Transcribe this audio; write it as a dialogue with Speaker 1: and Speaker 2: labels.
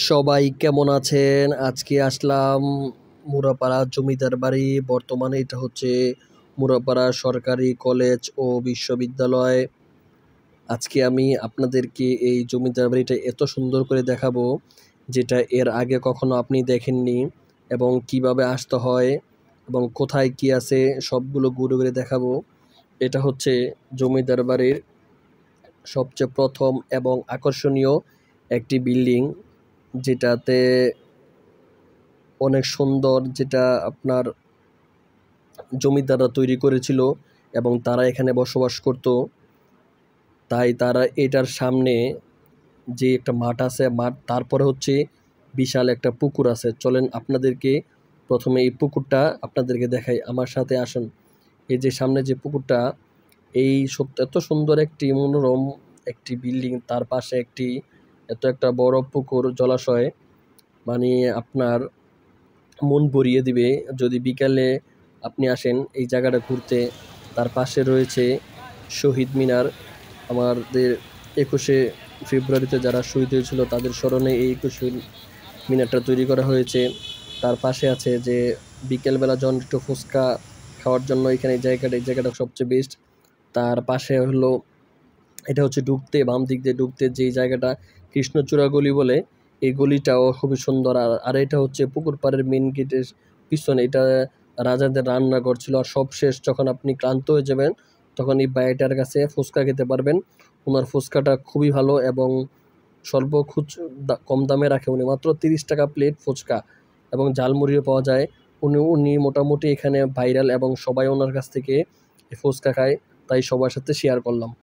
Speaker 1: সবাই কেমন আছেন? আজকে আসলাম মুরাপাড়া জমিদার বাড়ি। বর্তমানে এটা হচ্ছে মুরাপাড়া সরকারি কলেজ ও বিশ্ববিদ্যালয়। আজকে আমি আপনাদেরকে এই জমিদার বাড়িটা এত সুন্দর করে দেখাবো, যেটা এর আগে কখনো আপনি দেখেননি, এবং কিভাবে আসতে হয় এবং কোথায় কি আছে সবগুলো ঘুরে ঘুরে দেখাবো। এটা হচ্ছে জমিদার বাড়ির সবচেয়ে প্রথম এবং আকর্ষণীয় একটি বিল্ডিং, যেটাতে অনেক সুন্দর, যেটা আপনার জমিদাররা তৈরি করেছিল এবং তারা এখানে বসবাস করত। তাই তারা এটার সামনে যে একটা মাঠ আছে, মাঠ তারপরে হচ্ছে বিশাল একটা পুকুর আছে। চলেন আপনাদেরকে প্রথমে এই পুকুরটা আপনাদেরকে দেখাই, আমার সাথে আসুন। এই যে সামনে যে পুকুরটা, এই এত সুন্দর একটি মনোরম একটি বিল্ডিং, তার পাশে একটি এত একটা বড় পুকুর, জলাশয়, মানে আপনার মন ভরিয়ে দিবে যদি বিকালে আপনি আসেন এই জায়গাটা ঘুরতে। তার পাশে রয়েছে শহীদ মিনার। আমাদের 21শে ফেব্রুয়ারিতে যারা শহীদ হয়েছিল তাদের স্মরণে এই 21শে মিনারটা তৈরি করা হয়েছে। তার পাশে আছে যে বিকেলবেলা যখন একটু ফুচকা খাওয়ার জন্য এখানে এই জায়গাটা সবচেয়ে বেস্ট। তার পাশে হলো, এটা হচ্ছে ঢুকতে, বাম দিক দিয়ে ঢুকতে যেই জায়গাটা কৃষ্ণচূড়া গলি বলে, এই গলিটাও খুবই সুন্দর। আর এটা হচ্ছে পুকুর পাড়ের মেন গেটের পিছনে, এটা রাজাদের রান্নাঘর ছিল। আর সবশেষ যখন আপনি ক্লান্ত হয়ে যাবেন তখন এই বাড়িটার কাছে ফুচকা খেতে পারবেন। ওনার ফুচকাটা খুবই ভালো এবং কম দামে রাখে উনি, মাত্র 30 টাকা প্লেট ফুচকা, এবং ঝালমুড়িও পাওয়া যায়। উনি মোটামুটি এখানে ভাইরাল এবং সবাই ওনার কাছ থেকে ফুচকা খায়, তাই সবার সাথে শেয়ার করলাম।